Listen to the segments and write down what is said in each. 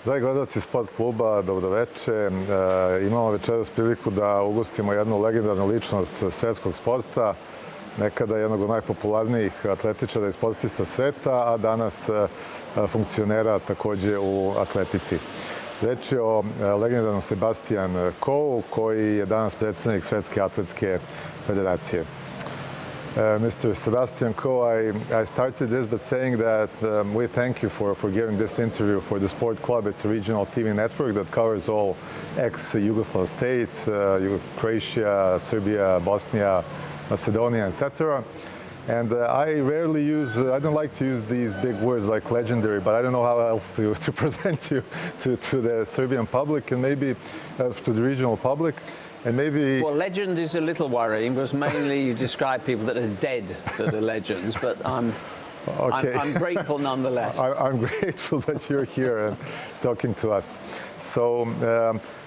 Dragi gledalci Sport kluba, dobroveče. Imamo večeras priliku da ugostimo jednu legendarnu ličnost svetskog sporta, nekada jednog od najpopularnijih atletičara i sportista sveta, a danas funkcionera takođe u atletici. Reč je o legendarnom Sebastijan Kou, koji je danas predsednik Svetske atletske federacije. Mr. Sebastijan Kou, I started this by saying that we thank you for giving this interview for the Sport Club. It's a regional TV network that covers all ex-Yugoslav states, Croatia, Serbia, Bosnia, Macedonia, etc. And I don't like to use these big words like legendary, but I don't know how else to present you to the Serbian public and maybe to the regional public. And maybe... Well, legend is a little worrying because mainly you describe people that are dead that are legends, but I'm grateful nonetheless. I'm grateful that you're here and talking to us. So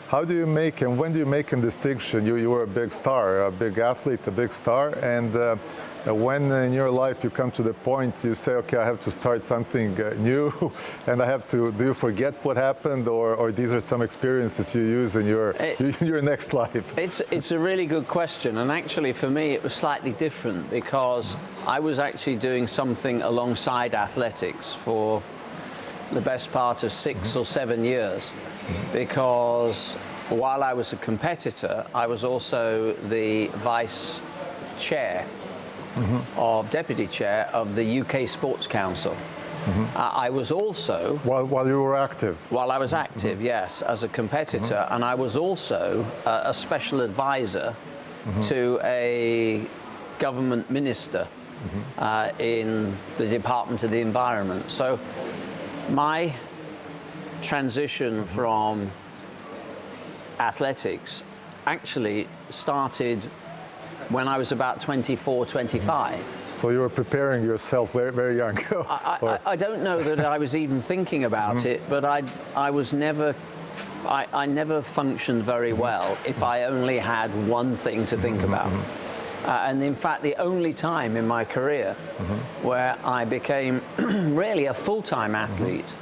how do you make and when do you make a distinction? You were a big star, a big athlete, a big star, and when in your life you come to the point you say, okay, I have to start something new and I have to, do you forget what happened or these are some experiences you use in your next life? It's a really good question, and actually for me it was slightly different because I was actually doing something alongside athletics for the best part of 6 or 7 years, because while I was a competitor I was also the vice chair of deputy chair of the UK Sports Council. I was also... While you were active? While I was active, yes, as a competitor. And I was also a special advisor to a government minister in the Department of the Environment. So my transition from athletics actually started when I was about 24, 25. So you were preparing yourself very, very young. I don't know that I was even thinking about it, but I never functioned very well if I only had one thing to think about. And in fact, the only time in my career where I became really a full-time athlete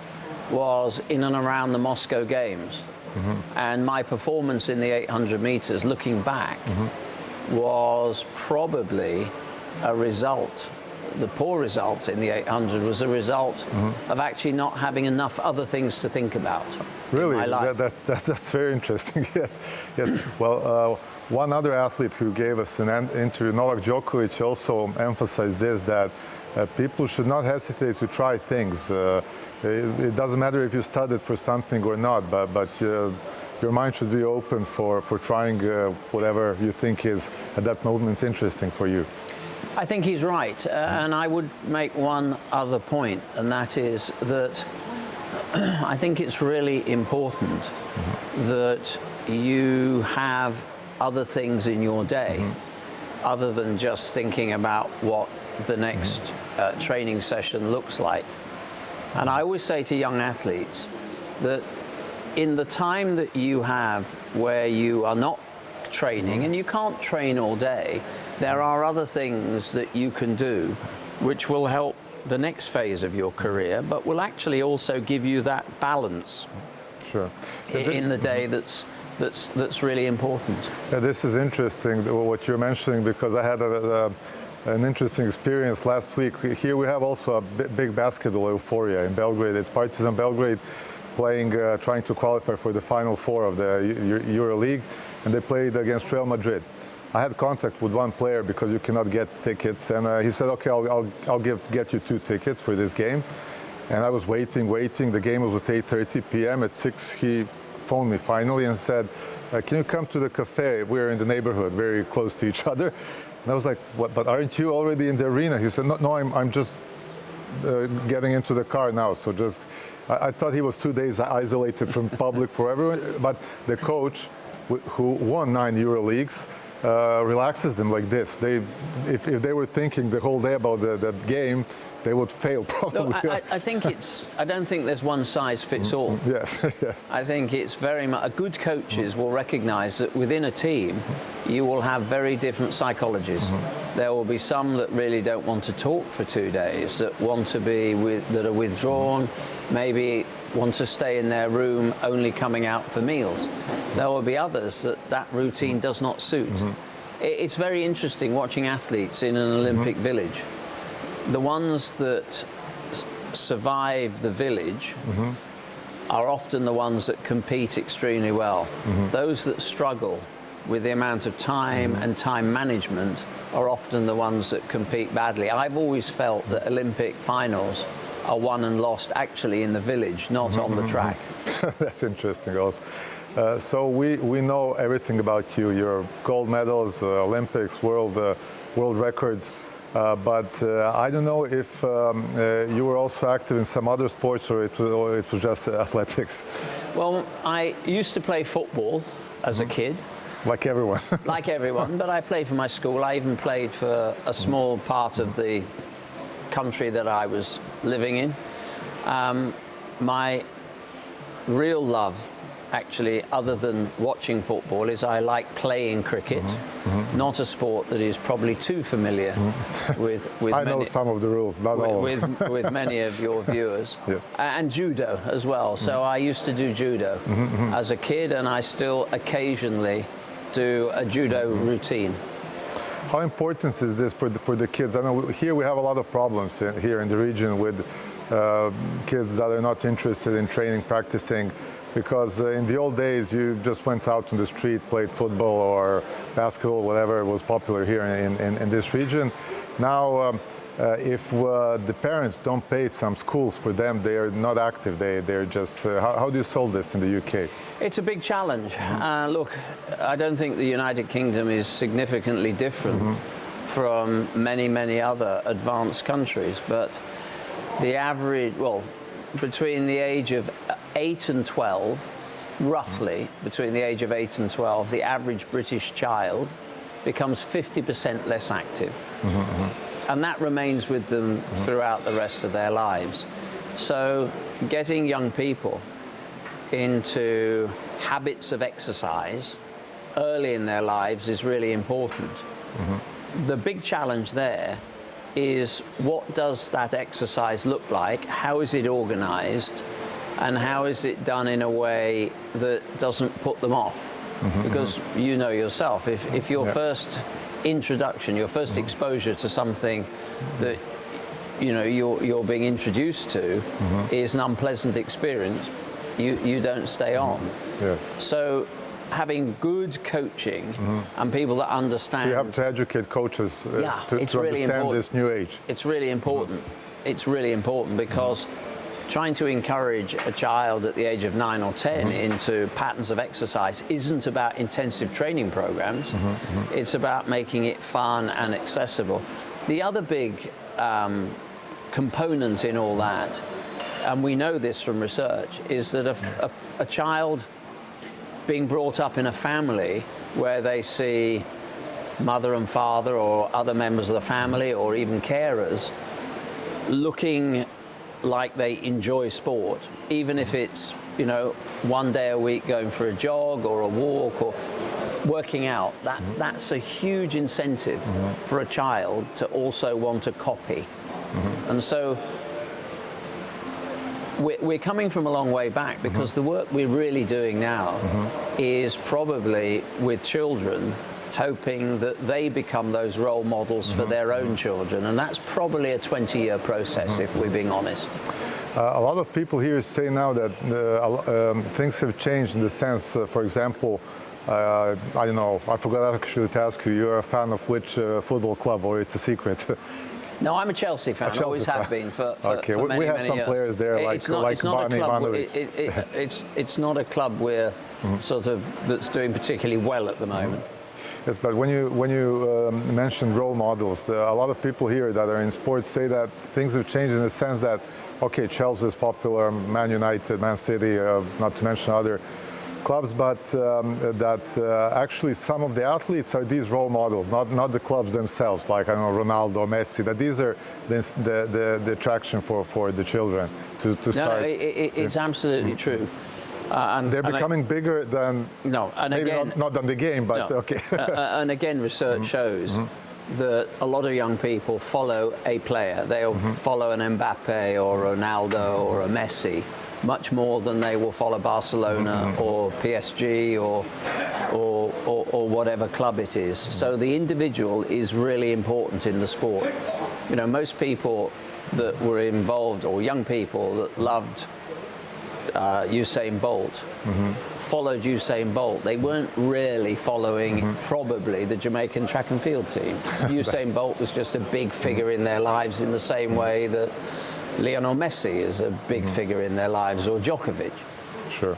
was in and around the Moscow Games. And my performance in the 800 meters, looking back, was probably a result, the poor result in the 800 was a result of actually not having enough other things to think about. Really? In my life. That's very interesting, yes. Well, one other athlete who gave us an interview, Novak Djokovic, also emphasized this, that people should not hesitate to try things. It doesn't matter if you studied for something or not, but your mind should be open for trying whatever you think is at that moment interesting for you. I think he's right, and I would make one other point, and that is that I think it's really important that you have other things in your day other than just thinking about what the next training session looks like. And I always say to young athletes that in the time that you have where you are not training, and you can't train all day, there are other things that you can do which will help the next phase of your career, but will actually also give you that balance in the day that's really important. Yeah, this is interesting, what you're mentioning, because I had an interesting experience last week. Here we have also a big basketball euphoria in Belgrade. It's Partizan Belgrade playing, trying to qualify for the Final Four of the Euro League, and they played against Real Madrid. I had contact with one player because you cannot get tickets, and he said, okay, I'll get you 2 tickets for this game. And I was waiting. The game was at 8:30 p.m. At 6, he phoned me finally and said, can you come to the cafe? We're in the neighborhood, very close to each other. And I was like, what, but aren't you already in the arena? He said, no, I'm just getting into the car now. So just, I thought he was 2 days isolated from public for everyone. But the coach, who won 9 Euro Leagues, relaxes them like this. If they were thinking the whole day about the game, they would fail probably. No, I don't think there's one size fits all. Yes, yes. I think it's very much, good coaches will recognize that within a team, you will have very different psychologies. There will be some that really don't want to talk for 2 days, that want to be that are withdrawn, maybe want to stay in their room, only coming out for meals. There will be others that routine does not suit. It's very interesting watching athletes in an Olympic village. The ones that survive the village are often the ones that compete extremely well. Those that struggle with the amount of time and time management are often the ones that compete badly. I've always felt that Olympic finals are won and lost actually in the village, not on the track. That's interesting also. So we know everything about you, your gold medals, Olympics, world records, but I don't know if you were also active in some other sports, or it was just athletics. Well, I used to play football as a kid. Like everyone. Like everyone, but I played for my school. I even played for a small part of the country that I was living in. My real love, actually, other than watching football, is I like playing cricket. Not a sport that is probably too familiar with I know some of the rules, not all. With many of your viewers. Yeah. And judo as well. So I used to do judo as a kid, and I still occasionally do a judo routine. How important is this for the kids? I know here we have a lot of problems here in the region with kids that are not interested in training, practicing, because in the old days you just went out on the street, played football or basketball, whatever was popular here in this region. Now, if the parents don't pay some schools for them, they are not active. They're just. How do you solve this in the UK? It's a big challenge. Look, I don't think the United Kingdom is significantly different from many other advanced countries, but the average, well, between the age of 8 and 12, roughly between the age of 8 and 12, the average British child becomes 50% less active. And that remains with them throughout the rest of their lives. So getting young people into habits of exercise early in their lives is really important. The big challenge there is, what does that exercise look like? How is it organized? And how is it done in a way that doesn't put them off? Because you know yourself, if your first introduction, your first exposure to something that you're being introduced to is an unpleasant experience, you don't stay on. Yes. So having good coaching and people that understand. So you have to educate coaches to really understand important. this new age. It's really important. It's really important because trying to encourage a child at the age of 9 or 10 into patterns of exercise isn't about intensive training programs. It's about making it fun and accessible. The other big component in all that, and we know this from research, is that a child being brought up in a family where they see mother and father or other members of the family or even carers looking like they enjoy sport, even if it's, 1 day a week going for a jog or a walk or working out, that's a huge incentive for a child to also want to copy. And so we're coming from a long way back, because the work we're really doing now is probably with children, hoping that they become those role models for their own children. And that's probably a 20-year process, if we're being honest. A lot of people here say now that things have changed in the sense, for example, I don't know, I forgot actually to ask you, you're a fan of which football club, or it's a secret? No, I'm a Chelsea fan. Always have been for okay, for many, we had many some years. players there, It's not Barney a club. Ivanovic. It's not a club we're sort of that's doing particularly well at the moment. Yes, but when you mentioned role models, a lot of people here that are in sports say that things have changed in the sense that, okay, Chelsea is popular, Man United, Man City, not to mention other clubs, but actually some of the athletes are these role models, not the clubs themselves, like, I don't know, Ronaldo, Messi, that these are the attraction for the children to start. No, it's absolutely true. And they're becoming bigger than, and maybe again, not than the game, but no. okay. And again, research shows that a lot of young people follow a player. They'll follow an Mbappe or Ronaldo or a Messi much more than they will follow Barcelona or PSG or whatever club it is. So the individual is really important in the sport. You know, most people that were involved, or young people that loved Usain Bolt, followed Usain Bolt. They weren't really following probably the Jamaican track and field team. Usain Bolt was just a big figure in their lives in the same way that Lionel Messi is a big figure in their lives, or Djokovic. Sure.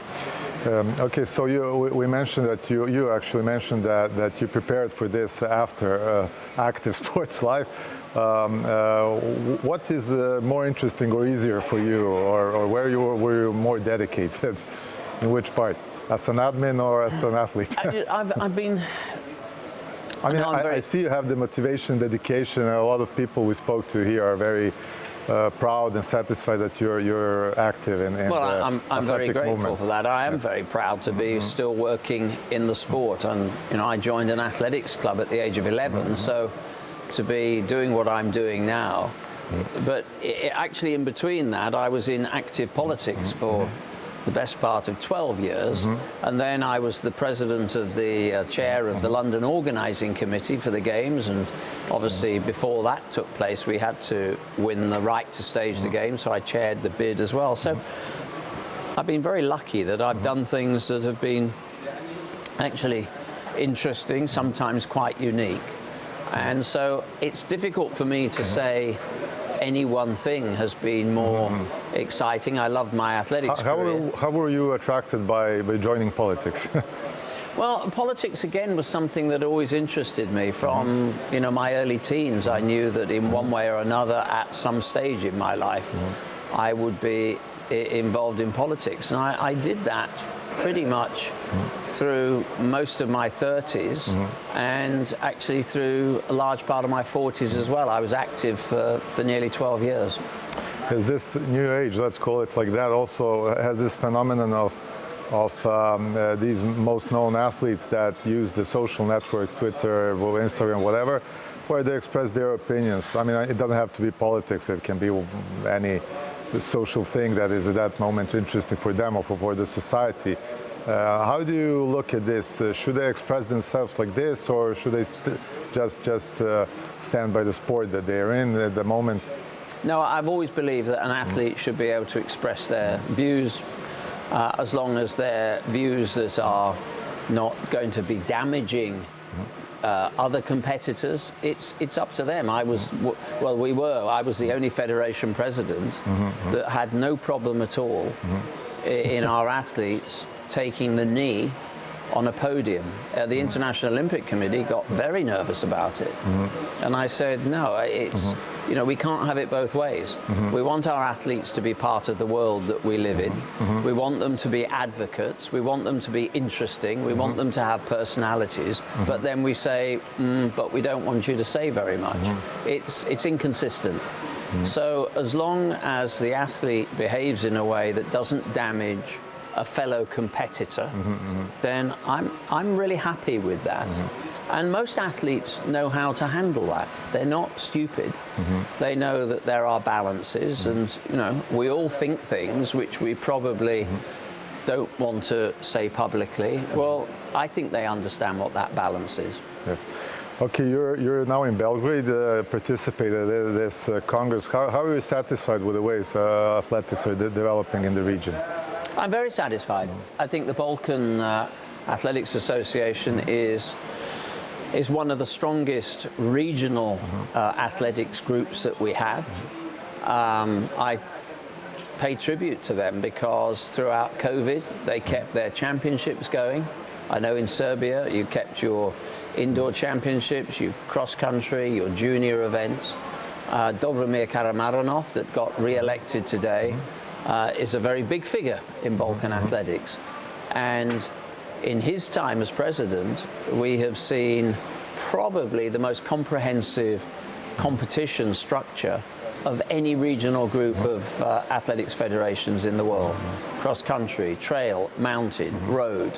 Okay, so we mentioned that you actually mentioned that you prepared for this after active sports life. What is more interesting or easier for you, or were you more dedicated? In which part? As an admin or as an athlete? I've been... I see you have the motivation, dedication, and a lot of people we spoke to here are very proud and satisfied that you're active in well, I'm very grateful movement. for that. I am very proud to be still working in the sport, and I joined an athletics club at the age of 11, so to be doing what I'm doing now. But actually, in between that, I was in active politics for the best part of 12 years, and then I was the president of the chair of the London Organising Committee for the Games, and obviously before that took place we had to win the right to stage the Games, so I chaired the bid as well. So I've been very lucky that I've done things that have been actually interesting, sometimes quite unique, and so it's difficult for me to say any one thing has been more exciting. I loved my athletics career. How were you attracted by joining politics? Well, politics again was something that always interested me from my early teens. I knew that in one way or another, at some stage in my life, I would be involved in politics, and I did that pretty much through most of my 30s and actually through a large part of my 40s as well. I was active for nearly 12 years. Has this new age, let's call it like that, also has this phenomenon of these most known athletes that use the social networks, Twitter, Instagram, whatever, where they express their opinions? I mean, it doesn't have to be politics. It can be any social thing that is at that moment interesting for them or for the society. How do you look at this? Should they express themselves like this, or should they just stand by the sport that they're in at the moment? No, I've always believed that an athlete should be able to express their views as long as they're views that are not going to be damaging other competitors. It's up to them. I was the only federation president that had no problem at all in our athletes taking the knee on a podium. The International Olympic Committee got very nervous about it, and I said, no, it's we can't have it both ways. We want our athletes to be part of the world that we live in. We want them to be advocates. We want them to be interesting. We want them to have personalities. But then we say, but we don't want you to say very much. It's inconsistent. So as long as the athlete behaves in a way that doesn't damage a fellow competitor, then I'm really happy with that. And most athletes know how to handle that. They're not stupid. They know that there are balances, and we all think things which we probably don't want to say publicly. Well, I think they understand what that balance is. Yes. Okay, you're now in Belgrade, participated in this Congress. How are you satisfied with the ways athletics are developing in the region? I'm very satisfied. I think the Balkan Athletics Association is one of the strongest regional athletics groups that we have. I pay tribute to them because throughout COVID they kept their championships going. I know in Serbia you kept your indoor championships, your cross-country, your junior events. Dobromir Karamanov, that got re-elected today, is a very big figure in Balkan athletics, and in his time as president we have seen probably the most comprehensive competition structure of any regional group of athletics federations in the world. Cross-country, trail, mountain, road,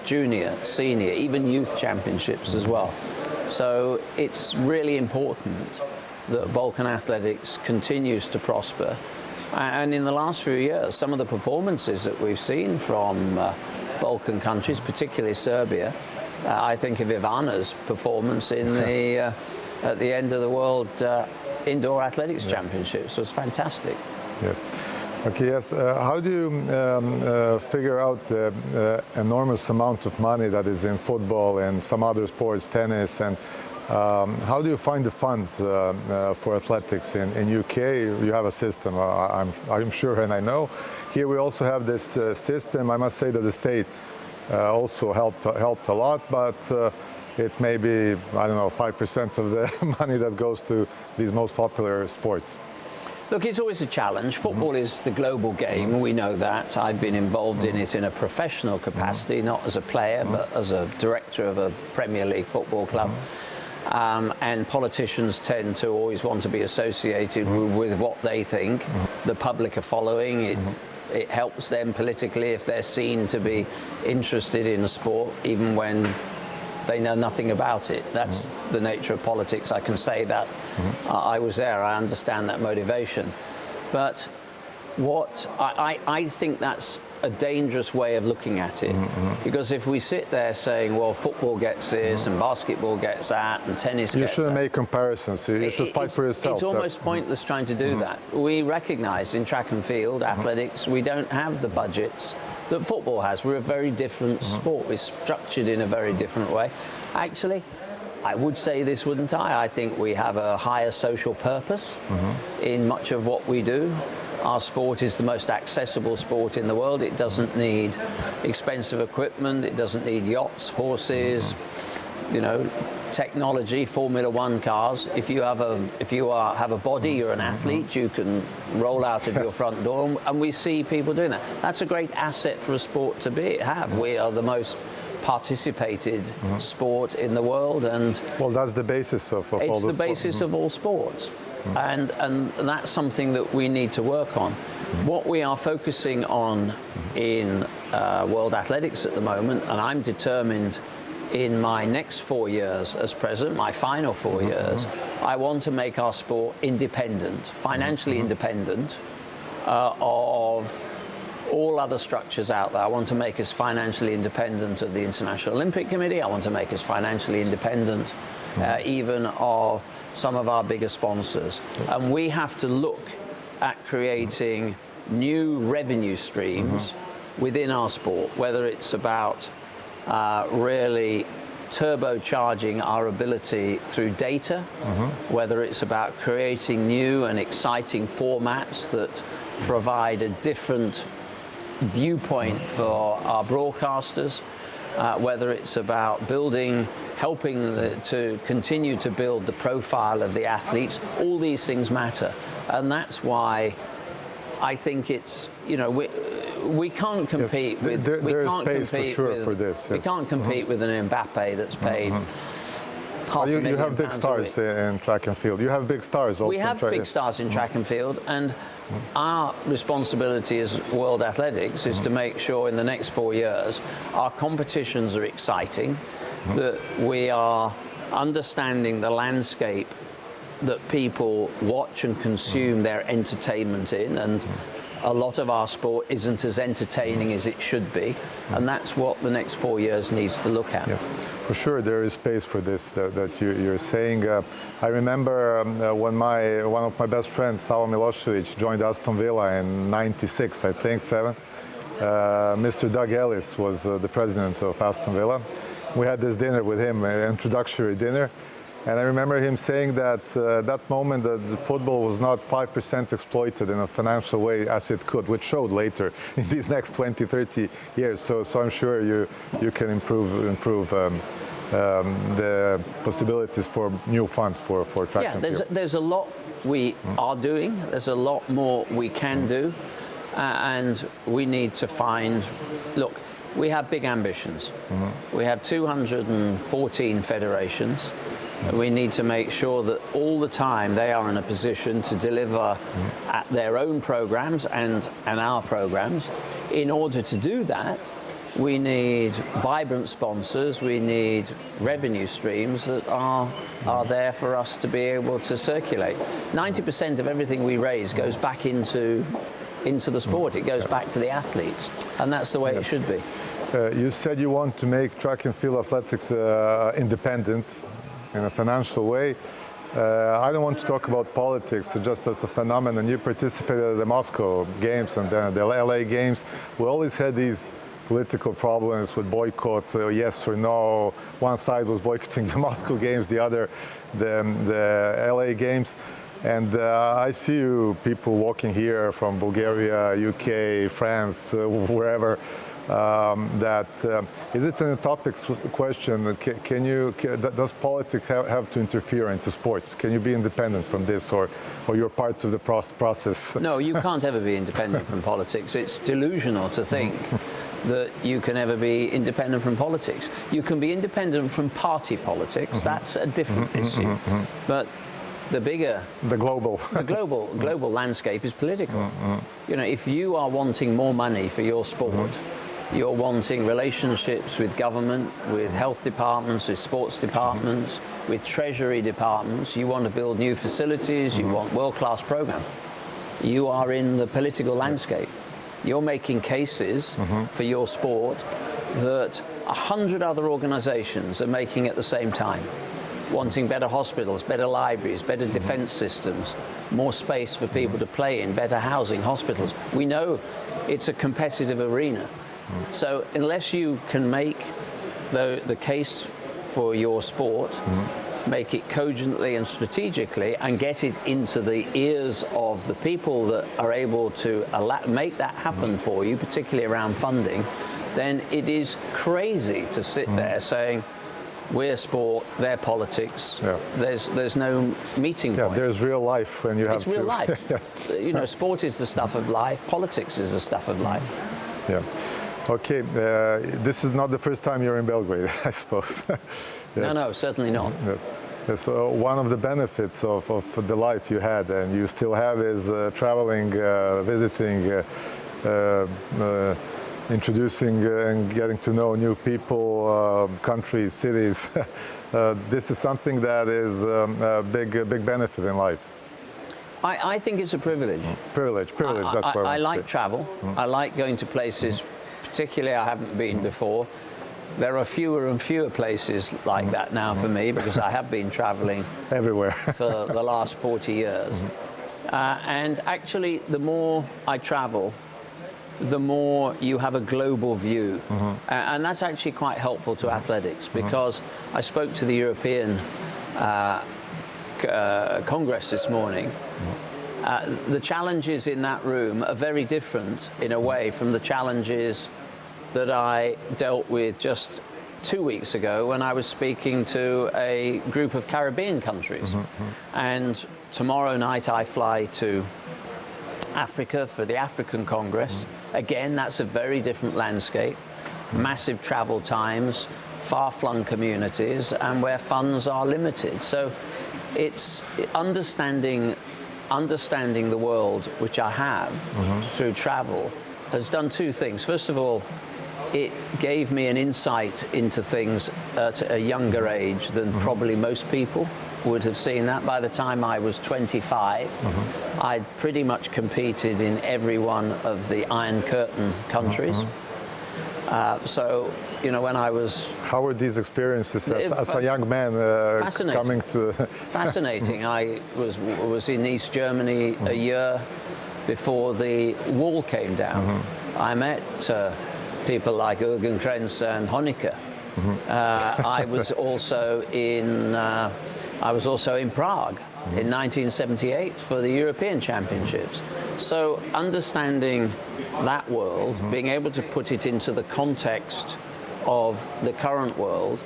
junior, senior, even youth championships as well. So it's really important that Balkan athletics continues to prosper. And in the last few years, some of the performances that we've seen from Balkan countries, particularly Serbia, I think of Ivana's performance in the at the end of the World Indoor Athletics Championships was fantastic. Yes. Okay, yes. How do you figure out the enormous amount of money that is in football and some other sports, tennis, and how do you find the funds for athletics in UK? You have a system, I'm sure, and I know. Here we also have this system. I must say that the state also helped a lot, but it's maybe, I don't know, 5% of the money that goes to these most popular sports. Look, it's always a challenge. Football is the global game. We know that. I've been involved in it in a professional capacity, not as a player, but as a director of a Premier League football club. And politicians tend to always want to be associated with what they think the public are following. It helps them politically if they're seen to be interested in a sport, even when they know nothing about it. That's the nature of politics. I can say that. I was there. I understand that motivation. But what I think that's a dangerous way of looking at it, because if we sit there saying, well, football gets this and basketball gets that and tennis gets that. You shouldn't make comparisons. You should fight for yourself. It's almost pointless trying to do that. We recognize in track and field athletics, we don't have the budgets that football has. We're a very different sport. We're structured in a very different way. Actually, I would say this, wouldn't I? I think we have a higher social purpose in much of what we do. Our sport is the most accessible sport in the world. It doesn't need expensive equipment. It doesn't need yachts, horses, you know, technology, Formula One cars. If you have a body, you're an athlete, you can roll out of your front door, and we see people doing that. That's a great asset for a sport to have. We are the most participated sport in the world, and well, that's the basis of all the sports. It's the basis of all sports. And that's something that we need to work on. What we are focusing on in World Athletics at the moment, and I'm determined in my next 4 years as president, my final 4 years, I want to make our sport independent, financially independent of all other structures out there. I want to make us financially independent of the International Olympic Committee. I want to make us financially independent even of some of our bigger sponsors. And we have to look at creating new revenue streams within our sport, whether it's about really turbocharging our ability through data, whether it's about creating new and exciting formats that provide a different viewpoint for our broadcasters, whether it's about helping to continue to build the profile of the athletes. All these things matter, and that's why I think it's, you know, we can't compete with. There is space for sure for this. Yes. We can't compete with an Mbappe that's paid. You have big stars in track and field. You have big stars also. We have big stars in track and field, and our responsibility as World Athletics is to make sure in the next 4 years our competitions are exciting, that we are understanding the landscape that people watch and consume their entertainment in, and a lot of our sport isn't as entertaining as it should be, and that's what the next 4 years needs to look at. Yes. For sure, there is space for this that you're saying. I remember when one of my best friends, Savo Milošević, joined Aston Villa in '96, I think, 7. Mr. Doug Ellis was the president of Aston Villa. We had this dinner with him, an introductory dinner. And I remember him saying that that moment that the football was not 5% exploited in a financial way as it could, which showed later in these next 20, 30 years. So I'm sure you can improve the possibilities for new funds for track and field. There's a lot we are doing. There's a lot more we can do. And we need to find, look, we have big ambitions. We have 214 federations. We need to make sure that all the time they are in a position to deliver at their own programs and our programs. In order to do that, We need vibrant sponsors. We need revenue streams that are there for us to be able to circulate. 90% of everything we raise goes back into the sport. It goes back to the athletes, and that's the way it should be. You said you want to make track and field athletics independent in a financial way. I don't want to talk about politics just as a phenomenon. You participated at the Moscow Games and then the LA Games. We always had these political problems with boycott, yes or no. One side was boycotting the Moscow Games, the other the LA Games. And I see you people walking here from Bulgaria, UK, France, wherever. Is it an topic question? Does politics have to interfere into sports? Can you be independent from this, or you're part of the process? No, you can't ever be independent from politics. It's delusional to think that you can ever be independent from politics. You can be independent from party politics. That's a different issue. But the global landscape is political. You know, if you are wanting more money for your sport, you're wanting relationships with government, with health departments, with sports departments, with treasury departments. You want to build new facilities. You want world-class programs. You are in the political landscape. You're making cases for your sport that 100 other organizations are making at the same time. Wanting better hospitals, better libraries, better defense systems, more space for people to play in, better housing, hospitals. We know it's a competitive arena. So unless you can make the case for your sport, make it cogently and strategically, and get it into the ears of the people that are able to make that happen for you, particularly around funding, then it is crazy to sit there saying, we're sport, they're politics. Yeah. There's no meeting point. There's real life when you have to. It's real life. Yes. You know, sport is the stuff of life. Politics is the stuff of life. Yeah. Okay. This is not the first time you're in Belgrade, I suppose. Yes. No, certainly not. Yeah. So one of the benefits of the life you had and you still have is traveling, visiting, introducing and getting to know new people, countries, cities. This is something that is a big benefit in life. I think it's a privilege. Privilege. That's what I like travel. I like going to places, particularly I haven't been before. There are fewer and fewer places like that now for me because I have been traveling everywhere for the last 40 years. And actually, the more I travel, the more you have a global view. And that's actually quite helpful to athletics because I spoke to the European Congress this morning. The challenges in that room are very different in a way from the challenges that I dealt with just 2 weeks ago when I was speaking to a group of Caribbean countries. And tomorrow night I fly to Africa for the African Congress. Again, that's a very different landscape, massive travel times, far-flung communities, and where funds are limited. So it's understanding the world, which I have through travel, has done two things. First of all, it gave me an insight into things at a younger age than probably most people would have seen that. By the time I was 25, I'd pretty much competed in every one of the Iron Curtain countries. So, you know, when I was... How were these experiences as a young man coming to... Fascinating. I was in East Germany a year before the wall came down. I met people like Jürgen Krenz and Honecker. I was also in Prague in 1978 for the European Championships. So understanding that world, being able to put it into the context of the current world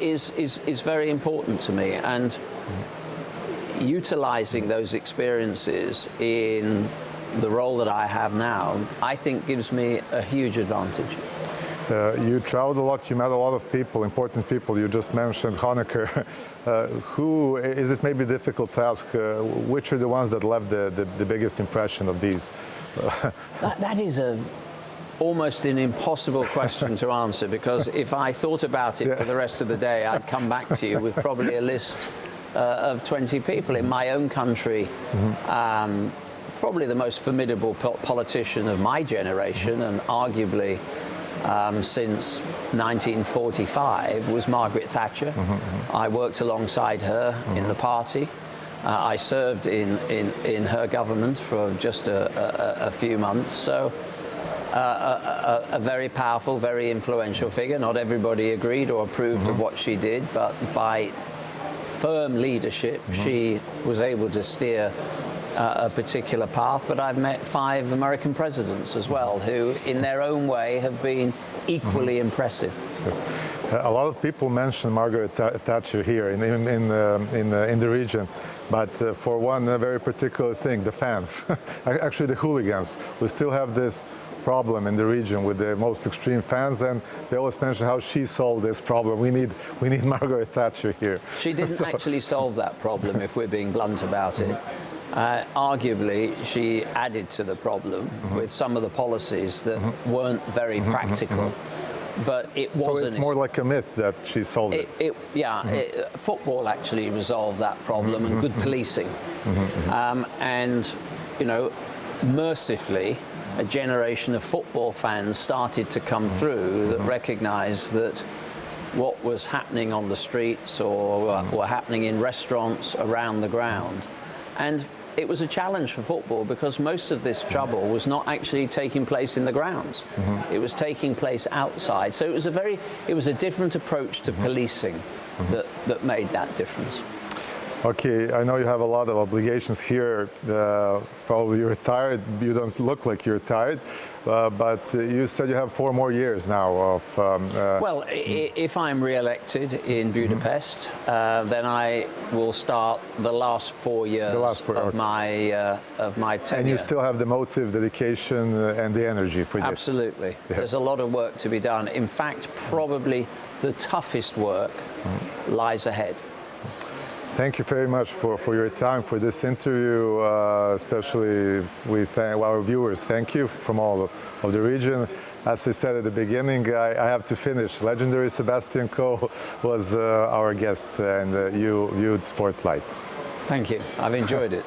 is very important to me. And utilizing those experiences in the role that I have now, I think gives me a huge advantage. You traveled a lot, you met a lot of people, important people. You just mentioned Honecker. Who is it maybe difficult to ask, which are the ones that left the biggest impression of these? That is almost an impossible question to answer, because if I thought about it for the rest of the day, I'd come back to you with probably a list of 20 people. In my own country, probably the most formidable politician of my generation, and arguably since 1945, was Margaret Thatcher. I worked alongside her in the party. I served in her government for just a few months. So a very powerful, very influential figure. Not everybody agreed or approved of what she did, but by firm leadership, she was able to steer a particular path. But I've met 5 American presidents as well, who in their own way have been equally impressive. A lot of people mention Margaret Thatcher here in the region, but for one very particular thing, the fans, actually the hooligans. We still have this problem in the region with the most extreme fans, and they always mention how she solved this problem. We need Margaret Thatcher here. She didn't actually solve that problem, if we're being blunt about it. Arguably, she added to the problem with some of the policies that weren't very practical. But it wasn't. So it's more like a myth that she solved it. Football actually resolved that problem, and good policing. And, you know, mercifully, a generation of football fans started to come through that recognised that what was happening on the streets or were happening in restaurants around the ground. And it was a challenge for football, because most of this trouble was not actually taking place in the grounds. It was taking place outside. So it was a different approach to policing that made that difference. Okay, I know you have a lot of obligations here. Probably you're tired. You don't look like you're tired, but you said you have 4 more years now of. Well, if I'm re-elected in Budapest, then I will start the last 4 years of my tenure. And you still have the motive, dedication, and the energy for this. Absolutely. There's a lot of work to be done. In fact, probably the toughest work lies ahead. Thank you very much for your time, for this interview, especially with our viewers. Thank you from all of the region. As I said at the beginning, I have to finish. Legendary Sebastijan Kou was our guest, and you viewed Sportlight. Thank you. I've enjoyed it.